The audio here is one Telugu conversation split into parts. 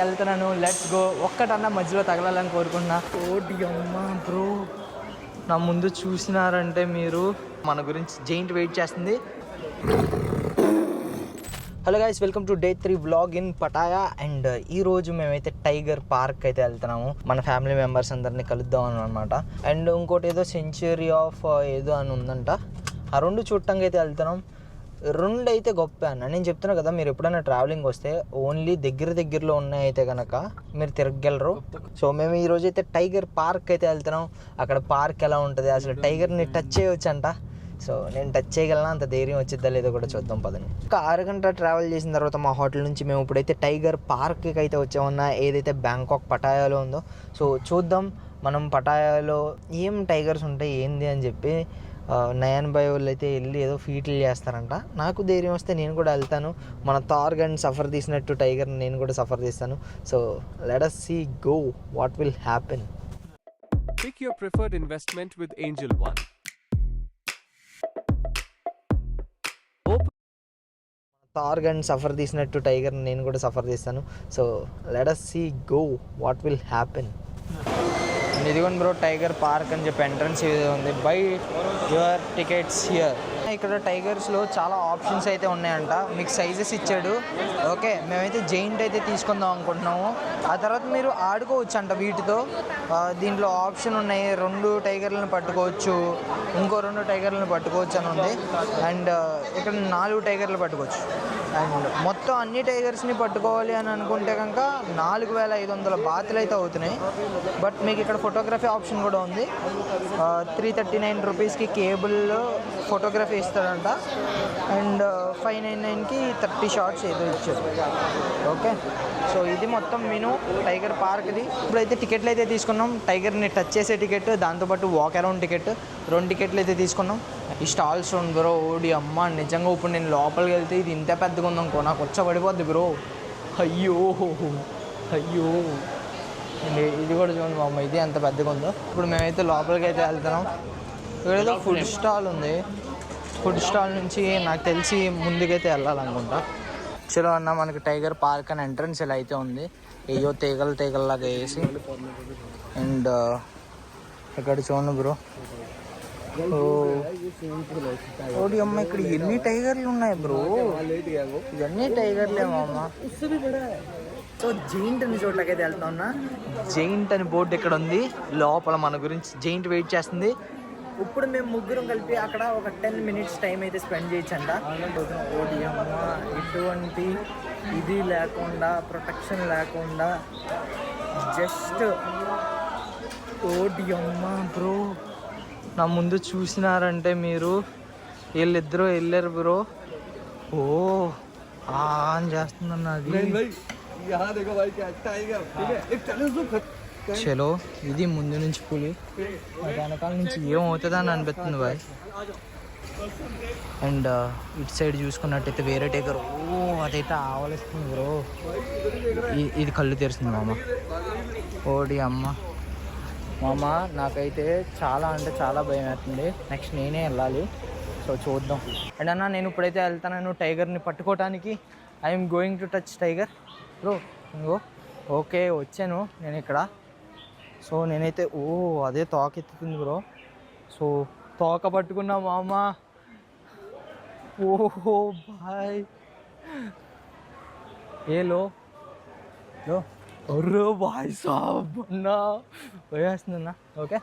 వెళ్తున్నాను. Let's go. ఒక్కటన్నా మధ్యలో తగలాలని కోరుకుంటున్నా. ఓడి అమ్మా బ్రో, నా ముందు చూసినారంటే మీరు, మన గురించి జైంట్ వెయిట్ చేస్తుంది. Hello guys, welcome to day 3 vlog in Pattaya. And ఈరోజు మేమైతే టైగర్ పార్క్ అయితే వెళ్తున్నాము. మన ఫ్యామిలీ మెంబర్స్ అందరినీ కలుద్దాం అనమాట. అండ్ ఇంకోటి ఏదో సెంచురీ ఆఫ్ ఏదో అని ఉందంట. ఆ రెండు చూడటానికి అయితే వెళ్తున్నాం. రెండు అయితే గొప్ప అన్న. నేను చెప్తున్నా కదా, మీరు ఎప్పుడైనా ట్రావెలింగ్ వస్తే ఓన్లీ దగ్గరలో ఉన్నాయైతే కనుక మీరు తిరగగలరు. సో మేము ఈరోజు అయితే టైగర్ పార్క్ అయితే వెళ్తున్నాం. అక్కడ పార్క్ ఎలా ఉంటుంది, అసలు టైగర్ని టచ్ చేయవచ్చు అంట. సో నేను టచ్ చేయగలనా, అంత ధైర్యం వచ్చిద్దా లేదో కూడా చూద్దాం పదండి. ఒక 6 గంటల ట్రావెల్ చేసిన తర్వాత మా హోటల్ నుంచి మేము ఇప్పుడైతే టైగర్ పార్క్కి అయితే వచ్చామన్నా, ఏదైతే బ్యాంకాక్ పటాయాలో ఉందో. సో చూద్దాం మనం పటాయాలో ఏం టైగర్స్ ఉంటాయి ఏంది అని చెప్పి. నయన్ బాయ్ వాళ్ళు అయితే వెళ్ళి ఏదో ఫీట్లు చేస్తారంట. నాకు ధైర్యం వస్తే నేను కూడా వెళ్తాను. మన థార్ గన్ సఫర్ తీసినట్టు టైగర్ నేను కూడా సఫర్ తీస్తాను. So let us see go what will happen. Pick your preferred investment with Angel One. థార్ గన్ సఫర్ తీసినట్టు టైగర్ నేను కూడా సఫర్ తీస్తాను. So let us see go what will happen. ఇదిగోండి బ్రో, టైగర్ పార్క్ అని చెప్పి ఎంట్రన్స్ ఇది ఉంది. Buy your tickets here. ఇక్కడ టైగర్స్లో చాలా ఆప్షన్స్ అయితే ఉన్నాయంట. మీకు సైజెస్ ఇచ్చాడు. ఓకే, మేమైతే జైంట్ అయితే తీసుకుందాం అనుకుంటున్నాము. ఆ తర్వాత మీరు ఆడుకోవచ్చు అంట వీటితో. దీంట్లో ఆప్షన్ ఉన్నాయి, 2 టైగర్లను పట్టుకోవచ్చు, ఇంకో 2 టైగర్లను పట్టుకోవచ్చు అని ఉంది. అండ్ ఇక్కడ 4 టైగర్లు పట్టుకోవచ్చు. అండ్ మొత్తం అన్ని టైగర్స్ని పట్టుకోవాలి అని అనుకుంటే కనుక 4500 బాతులు అయితే అవుతున్నాయి. బట్ మీకు ఇక్కడ ఫోటోగ్రఫీ ఆప్షన్ కూడా ఉంది. 339 రూపీస్కి కేబుల్ ఫోటోగ్రఫీ ఇస్తాడంట. అండ్ 599కి 30 షార్ట్స్ ఏదో ఇచ్చారు. ఓకే, సో ఇది మొత్తం మెనూ టైగర్ పార్క్ది. ఇప్పుడైతే టికెట్లు అయితే తీసుకున్నాం. టైగర్ని టచ్ చేసే టికెట్, దాంతోపాటు వాక్ అరౌండ్ టికెట్, 2 టికెట్లు అయితే తీసుకున్నాం. ఈ స్టాల్స్ ఉంది బ్రో. ఓడి అమ్మ, నిజంగా ఇప్పుడు నేను లోపలికి వెళ్తే ఇది ఇంత పెద్దగా ఉందనుకో, నాకు పడిపోద్ది బ్రో. అయ్యో అయ్యో, ఇది కూడా చూడండి మా అమ్మ, ఇది ఎంత పెద్దగా ఉందో. ఇప్పుడు మేమైతే లోపలికి అయితే వెళ్తున్నాం. ఇక్కడేదో ఫుడ్ స్టాల్ ఉంది. ఫుడ్ స్టాల్ నుంచి నాకు తెలిసి ముందుకైతే వెళ్ళాలనుకుంటా. చలో అన్న, మనకి టైగర్ పార్క్ అని ఎంట్రన్స్ ఇలా అయితే ఉంది. ఏయో తీగల్లాగా వేసి. అండ్ ఇక్కడ చూడండి బ్రో. ఓడి అమ్మ, ఇక్కడ ఎన్ని టైగర్లు ఉన్నాయి బ్రో. ఇవన్నీ టైగర్లేమో అమ్మ. సో జైంట్ అని చోట్లకైతే వెళ్తా ఉన్నా. జైంట్ అని బోర్డు ఇక్కడ ఉంది. లోపల మన గురించి జైంట్ వెయిట్ చేస్తుంది. ఇప్పుడు మేము ముగ్గురం కలిపి అక్కడ ఒక 10 minutes టైం అయితే స్పెండ్ చేయొచ్చంట. ఓడి అమ్మ, ఎటువంటి ఇది లేకుండా, ప్రొటెక్షన్ లేకుండా, జస్ట్ ఓడి అమ్మ బ్రో, నా ముందు చూసినారంటే మీరు, వీళ్ళిద్దరూ వెళ్ళారు బ్రో. ఓ ఆన్ చేస్తుందన్న అది. చలో, ఇది ముందు నుంచి పులి, వెనకాల నుంచి ఏమవుతుందా అని అనిపిస్తుంది బాయ్. అండ్ ఇటు సైడ్ చూసుకున్నట్టయితే వేరే టైగర్. ఓ అదైతే ఆవలిస్తుంది బ్రో. ఇది కళ్ళు తెరుస్తుంది మామ. ఓడి అమ్మ మామ, నాకైతే చాలా అంటే చాలా భయం వేస్తుంది. నెక్స్ట్ నేనే వెళ్ళాలి. సో చూద్దాం. అండ్ అన్న, నేను ఇప్పుడైతే వెళ్తాను టైగర్ని పట్టుకోవటానికి. I'm going to touch tiger bro. ఇంకో ఓకే, వచ్చాను నేను ఇక్కడ. సో నేనైతే అదే తోక ఎత్తుతుంది బ్రో. సో తోక పట్టుకున్నా మామ. ఓహో బాయ్, ఏలో అర్రే బాయ్ సాబ్ అన్నా, పోయేస్తుందన్నా. ఓకే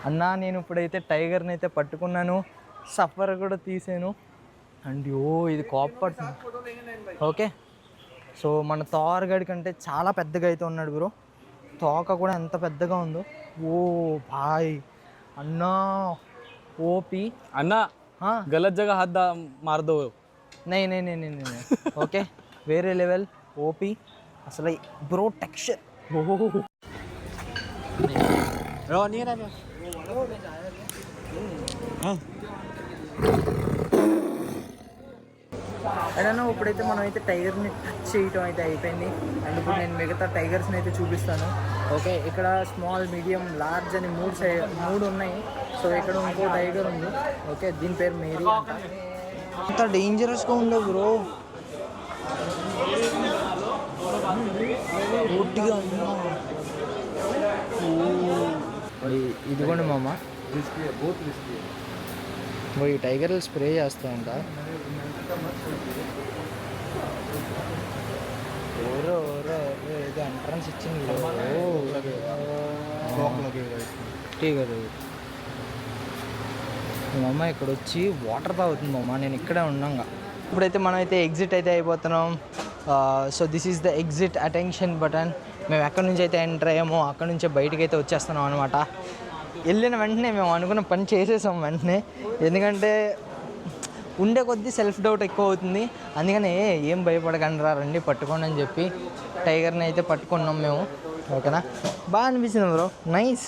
అన్నా, నేను ఇప్పుడైతే టైగర్ని అయితే పట్టుకున్నాను, సఫర్ కూడా తీసాను. అండ్ ఇది కాప్ పడుతుంది. ఓకే, సో మన థార్ గడి కంటే చాలా పెద్దగా అయితే ఉన్నాడు బ్రో. తోక కూడా ఎంత పెద్దగా ఉందో. ఓ భాయ్ అన్నా, ఓపీ అన్నా, గలత్ జగह हाथ मार दो. नहीं ఓకే, వేరే లెవెల్ ఓపీ అసలు బ్రో. టెక్స్చర్ ఏదన్నా. ఇప్పుడైతే మనం అయితే టైగర్ని టచ్ చేయటం అయితే అయిపోయింది. అండ్ ఇప్పుడు నేను మిగతా టైగర్స్ని అయితే చూపిస్తాను. ఓకే, ఇక్కడ స్మాల్, మీడియం, లార్జ్ అని 3 ఉన్నాయి. సో ఇక్కడ ఇంకో టైగర్ ఉంది. ఓకే, దీని పేరు మేరీ. అంత డేంజరస్గా ఉందో బ్రో. పూర్తిగా ఇదిగోండి మామ, ఈ టైగర్లు స్ప్రే చేస్తూ ఉంటా. ఓరో ఓరో ఏదో ఎంట్రన్స్ ఇచ్చింది. మా అమ్మ ఇక్కడ వచ్చి వాటర్ తాగుతుంది మా అమ్మ. నేను ఇక్కడే ఉన్నాగా. ఇప్పుడైతే మనం అయితే ఎగ్జిట్ అయితే అయిపోతున్నాం. So this is the exit attention button. మేము ఎక్కడి నుంచి అయితే ఎంటర్ అయ్యామో అక్కడ నుంచే బయటికి అయితే వచ్చేస్తున్నాం అనమాట. వెళ్ళిన వెంటనే మేము అనుకున్న పని చేసేసాం వెంటనే. ఎందుకంటే ఉండే కొద్దీ సెల్ఫ్ డౌట్ ఎక్కువ అవుతుంది. అందుకని ఏం భయపడకండి రండి పట్టుకోండి అని చెప్పి టైగర్ని అయితే పట్టుకున్నాం మేము. ఓకేనా, బాగా అనిపించింది బ్రో, నైస్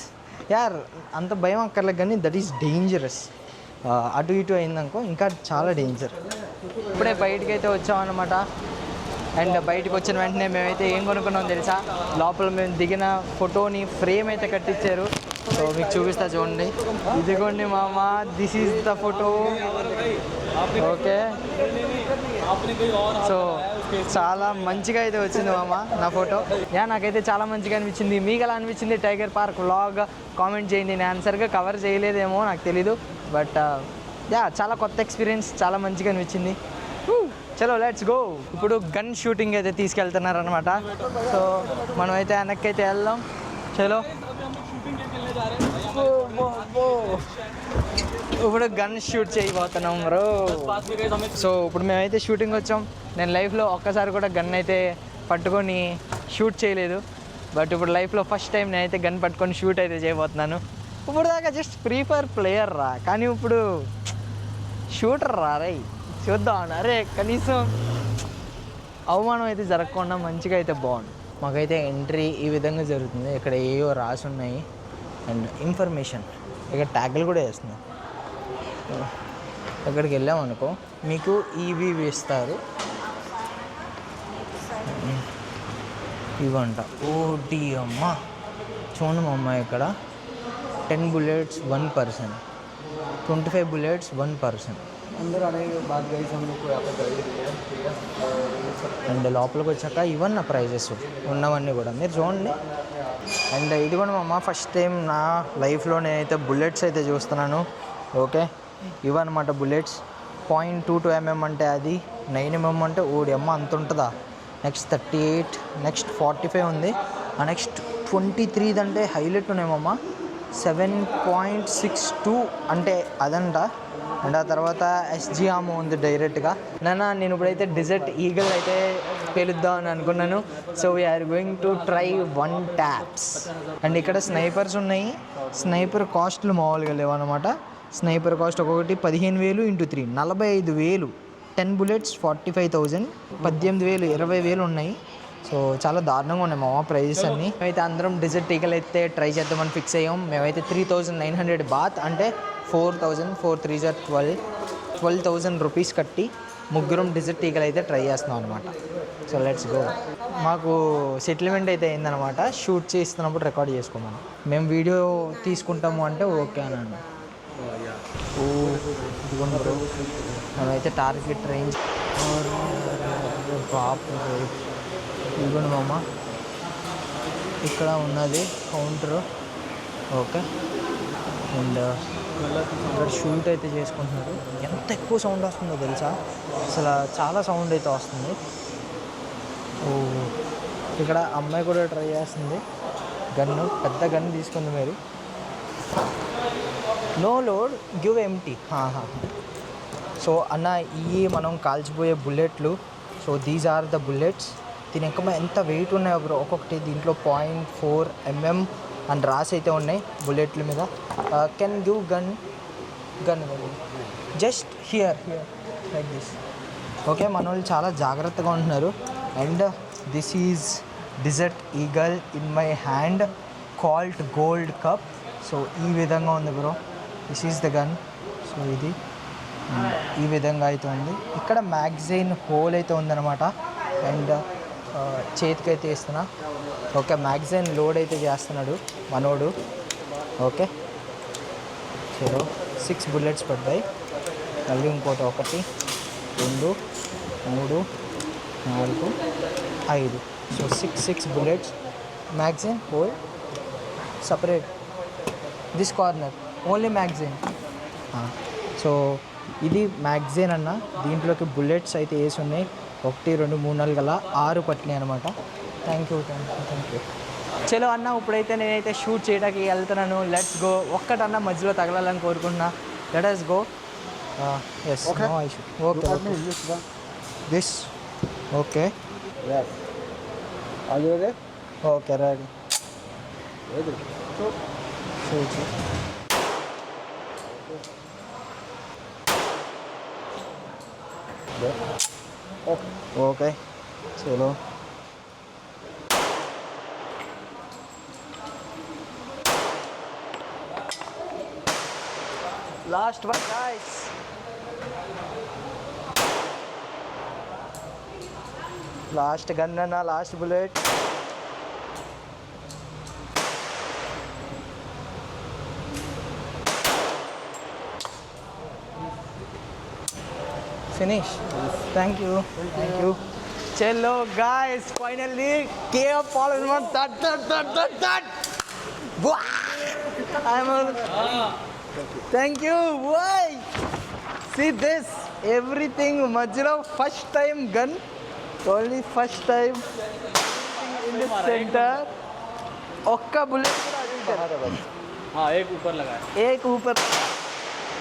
యార్. అంత భయం అక్కర్లేదు కానీ దట్ ఈస్ డేంజరస్. అటు ఇటు అయిందనుకో ఇంకా చాలా డేంజర్. ఇప్పుడే బయటికి అయితే వచ్చామన్నమాట. అండ్ బయటకు వచ్చిన వెంటనే మేమైతే ఏం కొనుక్కున్నాం తెలుసా? లోపల మేము దిగిన ఫోటోని ఫ్రేమ్ అయితే కట్టించారు. సో మీకు చూపిస్తా చూడండి. ఇదిగోండి మామ, this is the photo. Okay, so చాలా మంచిగా అయితే వచ్చింది మామ నా ఫోటో. నాకైతే చాలా మంచిగా అనిపించింది. మీకు ఎలా అనిపించింది టైగర్ పార్క్ వ్లాగ్? కామెంట్ చేయండి. నేను ఆన్సర్గా కవర్ చేయలేదేమో నాకు తెలీదు, బట్ చాలా కొత్త ఎక్స్పీరియన్స్, చాలా మంచిగా అనిపించింది. చలో లెట్స్ గో. ఇప్పుడు గన్ షూటింగ్ అయితే తీసుకెళ్తున్నారు అనమాట. సో మనం అయితే వెనక్కి అయితే వెళ్దాం. చలో, ఇప్పుడు గన్ షూట్ చేయబోతున్నాం బ్రో. సో ఇప్పుడు మేమైతే షూటింగ్ వచ్చాం. నేను లైఫ్లో ఒక్కసారి కూడా గన్ అయితే పట్టుకొని షూట్ చేయలేదు, బట్ ఇప్పుడు లైఫ్లో ఫస్ట్ టైం నేనైతే గన్ పట్టుకొని షూట్ అయితే చేయబోతున్నాను. ఇప్పుడు దాకా జస్ట్ ఫ్రీ ఫైర్ ప్లేయర్ రా, కానీ ఇప్పుడు షూటర్ రా. రే చూద్దాం. అరే కనీసం అవమానం అయితే జరగకుండా మంచిగా అయితే బాగుంది. మాకైతే ఎంట్రీ ఈ విధంగా జరుగుతుంది. ఇక్కడ ఏవో రాసి ఉన్నాయి అండ్ ఇన్ఫర్మేషన్, ఇక్కడ ట్యాగ్లు కూడా వేస్తున్నాయి. అక్కడికి వెళ్ళామనుకో మీకు ఈవీ ఇస్తారు. ఇవంట ఓటీ అమ్మ. చూడండి మా అమ్మాయి ఇక్కడ 10 bullets 1 person, 25 bullets 1 person. And లోపలికి వచ్చాక ఇవన్న ప్రైజెస్ ఉన్నవన్నీ కూడా మీరు చూడండి. అండ్ ఇది కూడా మా అమ్మ ఫస్ట్ టైం నా లైఫ్లో నేనైతే బుల్లెట్స్ అయితే చూస్తున్నాను. ఓకే, ఇవన్నమాట బుల్లెట్స్. 0.22 mm అంటే అది, 9 mm అంటే ఓడి అమ్మ అంత ఉంటుందా. నెక్స్ట్ 38, నెక్స్ట్ 45 ఉంది. నెక్స్ట్ 23 అంటే హైలైట్ ఉన్నాయేమమ్మ, 7.62 అంటే అదంట. అండ్ ఆ తర్వాత ఎస్జీ ఆమో ఉంది డైరెక్ట్గా. నేను ఇప్పుడైతే డిజర్ట్ ఈగల్ అయితే పేలుద్దాం అని అనుకున్నాను. So we're going to try 1 taps. And ఇక్కడ స్నైపర్స్ ఉన్నాయి. స్నైపర్ కాస్ట్లు మామూలుగా లేవన్నమాట. స్నైపర్ కాస్ట్ ఒక్కొక్కటి 15,000 × 3 45,000. 10 bullets 45,000, 18,000 20,000 ఉన్నాయి. సో చాలా దారుణంగా ఉన్నాయి మా ప్రైజెస్ అన్నీ. మేమైతే అందరం డిజర్ట్ ఈగల్ అయితే ట్రై చేద్దామని ఫిక్స్ అయ్యాం. మేమైతే 3,900 బాత్ అంటే 4,000, 4 3 12,000 రూపీస్ కట్టి ముగ్గురం డిజర్ట్ ఈగల్ అయితే ట్రై చేస్తున్నాం అనమాట. So let's go. మాకు సెటిల్మెంట్ అయితే అయిందనమాట. షూట్ చేస్తున్నప్పుడు రికార్డ్ చేసుకోమని. మేము వీడియో తీసుకుంటాము అంటే ఓకే అన్నాను. ఇదిగోండి బ్రో, మనమైతే టార్గెట్ రేంజ్ బాపు. ఇదిగోండి మామ, ఇక్కడ ఉన్నది కౌంటర్. ఓకే, అండ్ ఇక్కడ షూట్ అయితే చేసుకుంటున్నారు. ఎంత ఎక్కువ సౌండ్ వస్తుందో తెలుసా, అసలు చాలా సౌండ్ అయితే వస్తుంది. ఇక్కడ అమ్మాయి కూడా ట్రై చేస్తుంది. గన్ను పెద్ద గన్ తీసుకుంది మీరు. No load give empty. So అన్న ఇవి మనం కాల్చిపోయే బుల్లెట్లు. So these are the bullets. దీని ఇంకా ఎంత వెయిట్ ఉన్నాయో బ్రో. ఒక్కొక్కటి దీంట్లో 0.4 mm అని రాసి అయితే ఉన్నాయి బుల్లెట్ల మీద. Can give gun just here like this. Okay, మన వాళ్ళు చాలా జాగ్రత్తగా ఉంటున్నారు. And this is desert eagle in my hand called gold cup. So ఈ విధంగా ఉంది bro. This is the gun. So ఇది ఈ విధంగా అయితే ఉంది. ఇక్కడ మ్యాగజైన్ హోల్ అయితే ఉందన్నమాట. అండ్ చేతికి అయితే వేస్తున్నా. ఓకే, మ్యాగజైన్ లోడ్ అయితే చేస్తున్నాడు మనోడు. ఓకే, చలో 6 bullets పడ్డాయి. మళ్ళీ ఇంకోటి 1 2 3 4 5 so 6 bullets. Magazine hole separate this corner only magazine. So ఇది మ్యాగజైన్ అన్న, దీంట్లోకి బుల్లెట్స్ అయితే వేసి ఉన్నాయి. 1 2 3 4 గల 6 పట్టినాయి అనమాట. Thank you. చలో అన్న, ఇప్పుడైతే నేనైతే షూట్ చేయడానికి వెళ్తున్నాను. Let's go. ఒక్కటన్నా మధ్యలో తగలాలని కోరుకుంటున్నా. Let us go. Yes, no issue. Okay. This. Okay. Yes. Are you ready? Okay, ready. Shoot. Okay. चलो. Last one, guys. Last gun na last bullet. Finish. Thank you. Chalo guys, finally KF Paul is one. That. I'm all. Thank you. Why? See this. Everything Majra first time gun. Only first time in the center. Okka bullet. हाँ एक ऊपर लगा है. एक ऊपर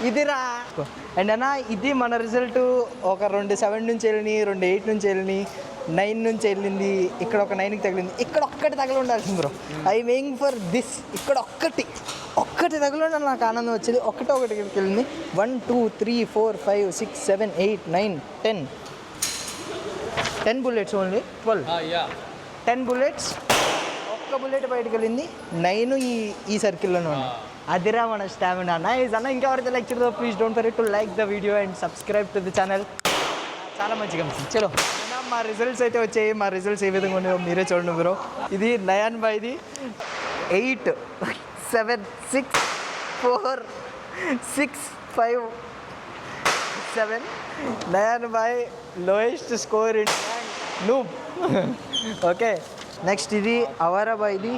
ఇదిరా. అండ్ అన్న ఇది మన రిజల్ట్. ఒక 2 7 నుంచి వెళ్ళినాయి, 2 8 నుంచి వెళ్ళినాయి, 9 నుంచి వెళ్ళింది. ఇక్కడ ఒక 9కి తగిలింది. ఇక్కడ ఒక్కటి తగిలి ఉండాల్సింది bro. I weighing for this. ఇక్కడ ఒక్కటి తగిలి ఉండాలి, నాకు ఆనందం వచ్చేది. ఒకటి వెళ్ళింది. 1 2 3 4 5 6 7 8 9 10 బుల్లెట్స్ ఓన్లీ. 12 10 బుల్లెట్స్. ఒక్క బుల్లెట్ బయటకు వెళ్ళింది. 9 ఈ సర్కిల్లోనే ఉన్నాయి. అదిరా మన స్టామినా. నైస్ అన్న. ఇంకెవరైతే లైక్ చేయదో please don't forget to like the video and subscribe to the channel. చాలా మంచిగా అనిపిస్తుంది. చలో అన్న, మా రిజల్ట్స్ అయితే వచ్చాయి. మా రిజల్ట్స్ ఏ విధంగా ఉన్నాయో మీరే చూడండి బ్రో. ఇది నయన్ బాయ్ది 8 7 6 4 6 5 7. నయన్ బాయ్ lowest score in noob. Okay, next ఇది అవరాబాయిది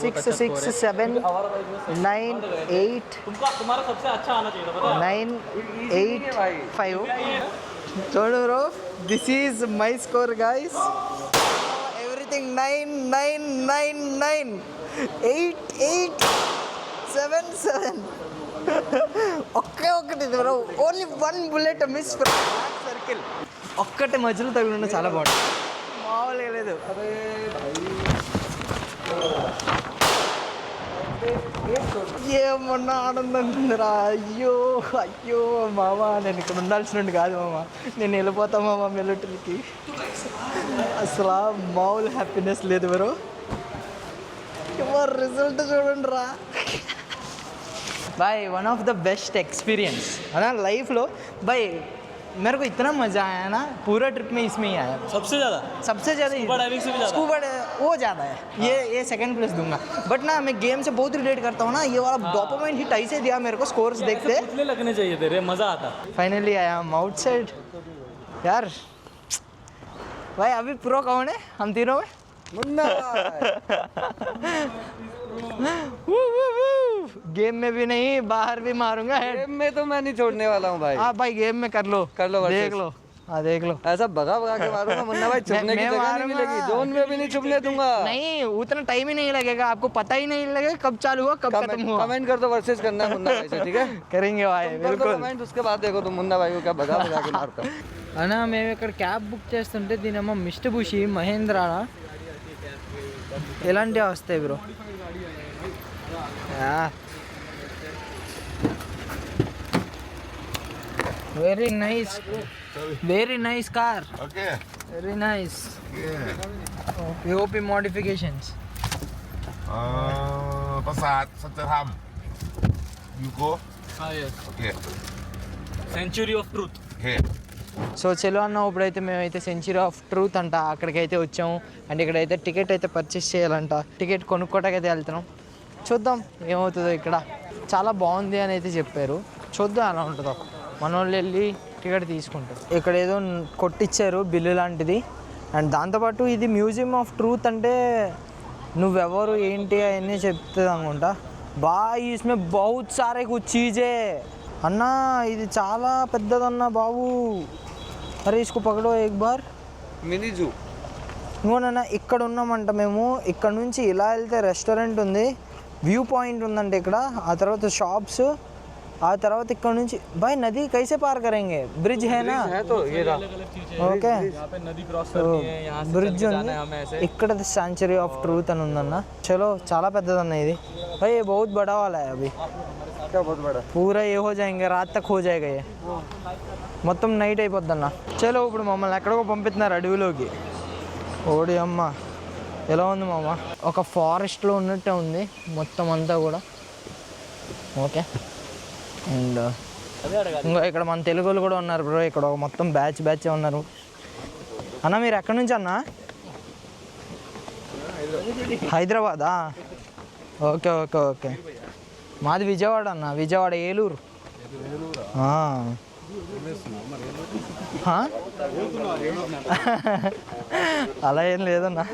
6 6 7 9 8 तुम्हारा सबसे अच्छा आना चाहिए था पता 9 8 5. చూడు bro, this is my score guys. Everything 9 9 9 9 8 8 7 7. ఒక్కటి bro. Only 1 bullet miss from circle. ఒక్కటి మధ్యలో తగిలిన చాలా బాగుంటుంది. మామూలుగా లేదు. ఏమన్నా ఆనందం ఉందిరా. అయ్యో మామ, నేను ఇక్కడ ఉండాల్సిన కాదు మామ. నేను వెళ్ళిపోతా మామ మిలిటరీకి. అసలు మామూలు హ్యాపీనెస్ లేదు బ్రో. రిజల్ట్ చూడండి రా. भाई one of the best experience है ना लाइफ लो. भाई मेरे को इतना मज़ा आया ना, पूरा ट्रिप में इसमें ही आया सबसे ज़्यादा. स्कूबा डाइविंग से भी ज़्यादा. स्कूबा वो ज़्यादा है. ये सेकंड प्लेस दूंगा. बट ना मैं गेम से बहुत रिलेट करता हूँ ना. ये वाला डोपामाइन हिट ऐसे दिया मेरे को स्कोर्स देखते. कितने लगने चाहिए थे रे, मज़ा आता. फाइनली आई एम आउटसाइड यार. भाई अभी प्रो कौन है हम तीनों में? मुन्ना गेम में भी नहीं, बाहर भी मारूंगा. गेम में तो मैं नहीं छोड़ने वाला हूँ भाई. हाँ भाई गेम में कर लो versus. देख लो. हाँ देख लो. ऐसा भगा के मारूंगा मुन्ना भाई. छुपने की मैं जगह नहीं मारूंगा. मिलेगी. जोन में भी नहीं छुपने दूंगा. नहीं, उतना टाइम ही नहीं लगेगा. आपको पता ही नहीं लगेगा कब चालू हुआ कब खत्म हुआ. कमेंट कर दो, वर्सेस करना है मुन्ना भाई से, ठीक है? करेंगे भाई बिल्कुल. कमेंट, उसके बाद देखो तुम मुन्ना भाई को क्या भगा के मारता. అన్నా మేము ఇక్కడ క్యాబ్ బుక్ చేస్తుంటే దీనేమో మిస్టబుషి మహేంద్ర ఎలాంటివి వస్తాయి bro. Very nice car. Okay. Very nice. Yeah. POP modifications. Pasat Saterham. Yuko. हाँ yes. Okay. Sanctuary of Truth. Okay. So చలో అన్న, ఇప్పుడైతే మేమైతే సెంచరీ ఆఫ్ ట్రూత్ అంట అక్కడికైతే వచ్చాము. అండ్ ఇక్కడైతే టికెట్ అయితే పర్చేస్ చేయాలంట. టికెట్ కొనుక్కోటాకైతే వెళ్తున్నాం. చూద్దాం ఏమవుతుందో. ఇక్కడ చాలా బాగుంది అని అయితే చెప్పారు. చూద్దాం ఎలా ఉంటుందో. మన వాళ్ళు వెళ్ళి టికెట్ తీసుకుంటారు. ఇక్కడ ఏదో కొట్టిచ్చారు బిల్లు లాంటిది. అండ్ దాంతోపాటు ఇది మ్యూజియం ఆఫ్ ట్రూత్ అంటే నువ్వెవరు ఏంటి అవన్నీ చెప్తుంది అనుకుంటా. ఇస్మే బహుత్ సారే కుచ్ చీజే అన్నా, ఇది చాలా పెద్దదన్నా బాబు. అరే ఇసుకు పకడో ఎక్ బార్. Mini zoo. ఇంకోనన్నా ఇక్కడ ఉన్నామంట మేము. ఇక్కడ నుంచి ఇలా వెళ్తే రెస్టారెంట్ ఉంది, వ్యూ పాయింట్ ఉందంటే ఇక్కడ, ఆ తర్వాత షాప్స్, ఆ తర్వాత ఇక్కడ నుంచి బాయ్ నది కైసే పార్ కరేంగే, బ్రిడ్జ్ హేనా ఓకే బ్రిడ్జ్ ఉంది ఇక్కడ. సెంచరీ ఆఫ్ ట్రూత్ అని ఉందన్న. చలో చాలా పెద్దదన్న ఇది. भाई ये बहुत बड़ा वाला है अभी. क्या बहुत बड़ा? पूरा ये हो जाएंगे, रात तक हो जाएगा ये. మొత్తం నైట్ అయిపోద్దన్న. చలో ఇప్పుడు మమ్మల్ని ఎక్కడికో పంపిస్తున్నారు అడవిలోకి. ఓడి అమ్మ ఎలా ఉంది మామ, ఒక ఫారెస్ట్లో ఉన్నట్టే ఉంది మొత్తం అంతా కూడా. ఓకే అండ్ ఇంకా ఇక్కడ మన తెలుగులు కూడా ఉన్నారు బ్రో. ఇక్కడ ఒక మొత్తం బ్యాచ్ ఉన్నారు. అన్న మీరు ఎక్కడి నుంచి అన్న? హైదరాబాదా? Okay okay okay. మాది విజయవాడ అన్న, విజయవాడ ఏలూరు. అలా ఏం లేదన్నా.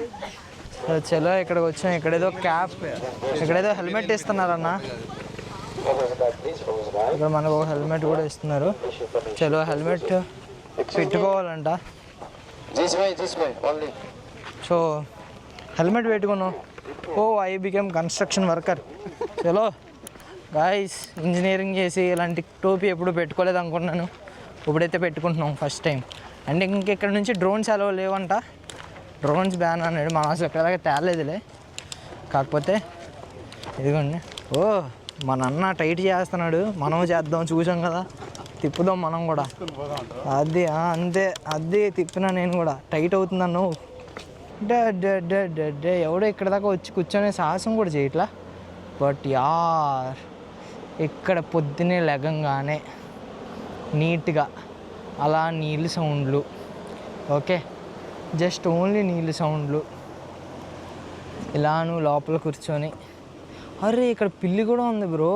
చలో ఇక్కడికి వచ్చాం. ఇక్కడేదో క్యాప్, ఇక్కడేదో హెల్మెట్ ఇస్తున్నారన్న. ఇక్కడ మనకు ఒక హెల్మెట్ కూడా ఇస్తున్నారు. చలో హెల్మెట్ పెట్టుకోవాలంట. సో హెల్మెట్ పెట్టుకున్నాం. I became construction worker. చలో గాయస్, ఇంజనీరింగ్ చేసి ఇలాంటి టోపీ ఎప్పుడు పెట్టుకోలేదు అనుకున్నాను, ఇప్పుడైతే పెట్టుకుంటున్నాం ఫస్ట్ టైం. అండ్ ఇంకెక్కడ నుంచి డ్రోన్స్ అలవ్ లేవంట, డ్రోన్స్ బ్యాన్ అన్నాడు. మనం అసలు ఎక్కడదాకా తేలేదులే. కాకపోతే ఇదిగోండి, మన అన్న టైట్ చేస్తున్నాడు, మనం చేద్దాం, చూసాం కదా, తిప్పుదాం మనం కూడా. అది అంతే, అది తిప్పినా నేను కూడా. టైట్ అవుతుందన్ను. ఎవడో ఇక్కడ దాకా వచ్చి కూర్చొనే సాహసం కూడా చేయట్లా. బట్ యార్ ఇక్కడ పొద్దునే లెగంగానే నీట్గా అలా నీళ్ళు సౌండ్లు, ఓకే జస్ట్ ఓన్లీ నీళ్ళు సౌండ్లు, ఇలా నువ్వు లోపల కూర్చొని. అరే ఇక్కడ పిల్లి కూడా ఉంది బ్రో,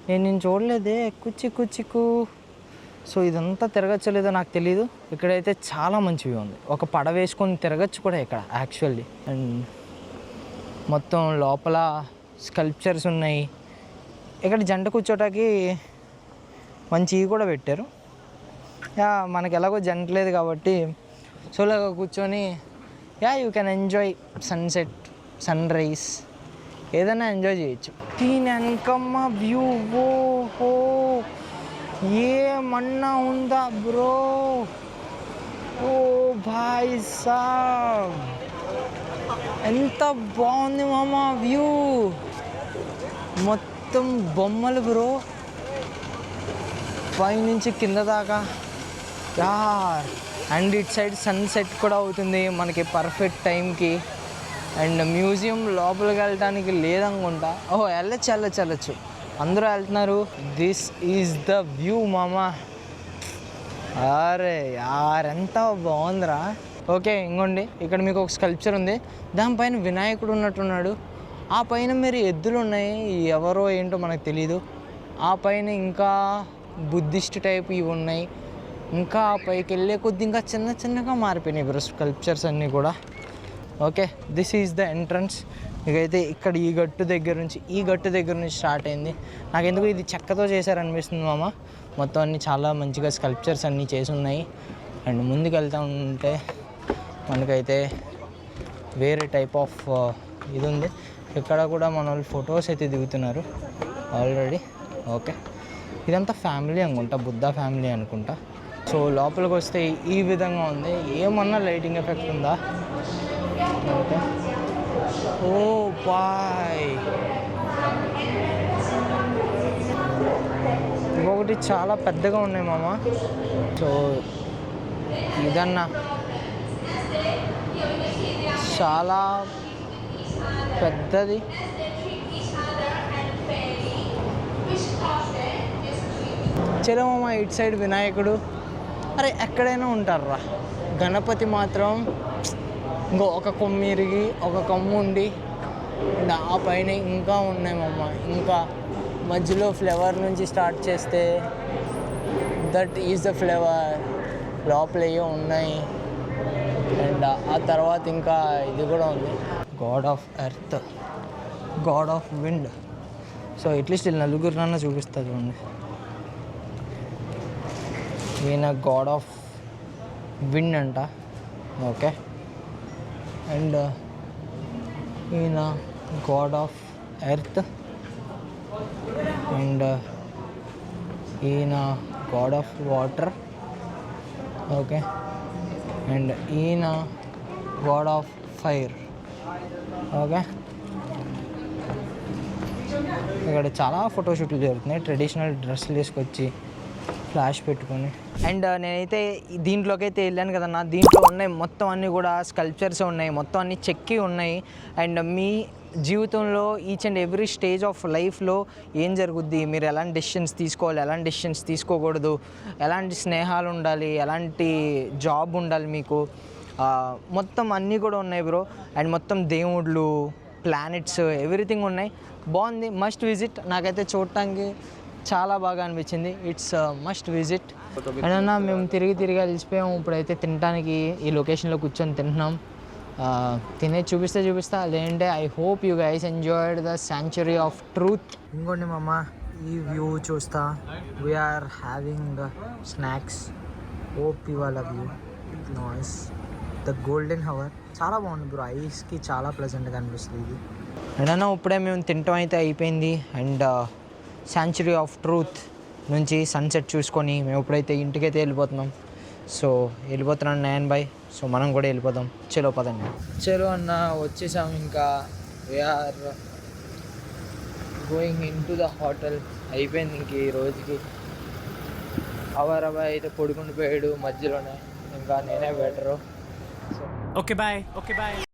నేను చూడలేదే. చిక్కు. సో ఇదంతా తిరగచ్చు లేదో నాకు తెలీదు. ఇక్కడైతే చాలా మంచిగా ఉంది. ఒక పడవ వేసుకొని తిరగచ్చు కూడా ఇక్కడ యాక్చువల్లీ. అండ్ మొత్తం లోపల స్కల్ప్చర్స్ ఉన్నాయి. ఇక్కడ జంట కూర్చోటానికి మంచి కూడా పెట్టారు. మనకి ఎలాగో జంట లేదు కాబట్టి సోలోగా కూర్చొని you can enjoy sunset, sunrise, ఏదైనా ఎంజాయ్ చేయొచ్చు. దీని వెనకమ్మ వ్యూ ఓహో ఏమన్నా ఉందా బ్రో. ఓ భాయ్ సాబ్ ఎంత బాగుంది మామ వ్యూ. మొత్తం బొమ్మలు బ్రో, పైనుంచి కింద దాకా యార్. అండ్ ఇట్ సైడ్ సన్సెట్ కూడా అవుతుంది మనకి పర్ఫెక్ట్ టైంకి. అండ్ మ్యూజియం లోపలికి వెళ్ళటానికి లేదనుకుంటా. వెళ్ళొచ్చు, అందరూ వెళ్తున్నారు. దిస్ ఈజ్ ద వ్యూ మామా. అరే యార్ ఎంత బాగుందిరా. ఓకే ఇంకోండి, ఇక్కడ మీకు ఒక స్కల్ప్చర్ ఉంది, దానిపైన వినాయకుడు ఉన్నట్టున్నాడు. ఆ పైన మీరు ఎద్దులు ఉన్నాయి, ఎవరో ఏంటో మనకు తెలీదు. ఆ పైన ఇంకా బుద్ధిస్ట్ టైప్ ఇవి ఉన్నాయి. ఇంకా పైకి వెళ్ళే కొద్ది ఇంకా చిన్నగా మారిపోయినాయి బ్రో స్కల్ప్చర్స్ అన్నీ కూడా. Okay this is the entrance. ఇకైతే ఇక్కడ ఈ గట్టు దగ్గర నుంచి స్టార్ట్ అయింది. నాకు ఎందుకు ఇది చెక్కతో చేశారనిపిస్తుంది మామ. మొత్తం అన్నీ చాలా మంచిగా స్కల్ప్చర్స్ అన్నీ చేసి ఉన్నాయి. అండ్ ముందుకు వెళ్తూ ఉంటే మనకైతే వేరే టైప్ ఆఫ్ ఇది ఉంది. ఇక్కడ కూడా మన వాళ్ళు ఫొటోస్ అయితే దిగుతున్నారు ఆల్రెడీ. ఓకే ఇదంతా ఫ్యామిలీ అనుకుంటా, బుద్ధా ఫ్యామిలీ అనుకుంటా. సో లోపలికి వస్తే ఈ విధంగా ఉంది. ఏమన్నా లైటింగ్ ఎఫెక్ట్ ఉందా? ఓకే ఓ బాయ్, ఇంకొకటి చాలా పెద్దగా ఉన్నాయి మామ. సో ఇదన్నా చాలా పెద్దది. చలో మామ ఇటు సైడ్ వినాయకుడు. అరే ఎక్కడైనా ఉంటారా, గణపతి మాత్రం ఇంకో ఒక కొమ్ము ఇరిగి ఒక కొమ్ము ఉండి ఆ పైన ఇంకా ఉన్నాయి మామ. ఇంకా మధ్యలో ఫ్లవర్ నుంచి స్టార్ట్ చేస్తే దట్ ఈజ్ ద ఫ్లేవర్. లోపల ఏవో ఉన్నాయి. అండ్ ఆ తర్వాత ఇంకా ఇది కూడా ఉంది, God of earth, God of wind. So at least వీళ్ళు నలుగురినన్నా చూపిస్తుంది చూడండి. ఈయన గాడ్ ఆఫ్ విండ్ అంట. ఓకే. అండ్ ఈయన గాడ్ ఆఫ్ ఎర్త్. అండ్ ఈయన God of water. Okay. And ఈయన గాడ్ ఆఫ్ ఫైర్. ఓకే. ఇక్కడ చాలా ఫోటోషూట్లు జరుగుతున్నాయి, ట్రెడిషనల్ డ్రెస్సులు వేసుకొచ్చి ఫ్లాష్ పెట్టుకొని. అండ్ నేనైతే దీంట్లోకి అయితే వెళ్ళాను కదన్నా, దీంట్లో ఉన్నాయి మొత్తం అన్నీ కూడా స్కల్ప్చర్స్ ఉన్నాయి, మొత్తం అన్నీ చెక్కి ఉన్నాయి. అండ్ మీ జీవితంలో each and every stage of లైఫ్లో ఏం జరుగుద్ది, మీరు ఎలాంటి డెసిషన్స్ తీసుకోవాలి, ఎలాంటి డెసిషన్స్ తీసుకోకూడదు, ఎలాంటి స్నేహాలు ఉండాలి, ఎలాంటి జాబ్ ఉండాలి మీకు, మొత్తం అన్నీ కూడా ఉన్నాయి బ్రో. అండ్ మొత్తం దేవుళ్ళు, ప్లానెట్స్, ఎవ్రీథింగ్ ఉన్నాయి. బాగుంది, మస్ట్ విజిట్. నాకైతే చూడటానికి చాలా బాగా అనిపించింది. It's must visit. అండ్ మేము తిరిగి అలిసిపోయాము. ఇప్పుడైతే తినడానికి ఈ లొకేషన్లో కూర్చొని తింటున్నాం. తినే చూపిస్తా లేదంటే I hope you guys enjoyed the Sanctuary of Truth. ఇంకోండి మామ, ఈ వ్యూ చూస్తా, we're having snacks. Hope you all love you. Nice the golden hour. చాలా బాగుంది బ్రో, ఐస్కి చాలా ప్లెజెంట్గా అనిపిస్తుంది ఇది. అండ్ ఇప్పుడే మేము తినటం అయితే అయిపోయింది. అండ్ సాంచురీ ఆఫ్ ట్రూత్ నుంచి సన్సెట్ చూసుకొని మేము ఇప్పుడైతే ఇంటికైతే వెళ్ళిపోతున్నాం. సో వెళ్ళిపోతున్నాను నయన్ బాయ్. సో మనం కూడా వెళ్ళిపోదాం. చలో పదండి. చలో అన్న, వచ్చేసాం. ఇంకా we're going into the hotel. అయిపోయింది ఇంక ఈ రోజుకి. అవర్ అయితే పడుకుని పోయాడు మధ్యలోనే, ఇంకా నేనే better. Okay, bye. Okay, bye.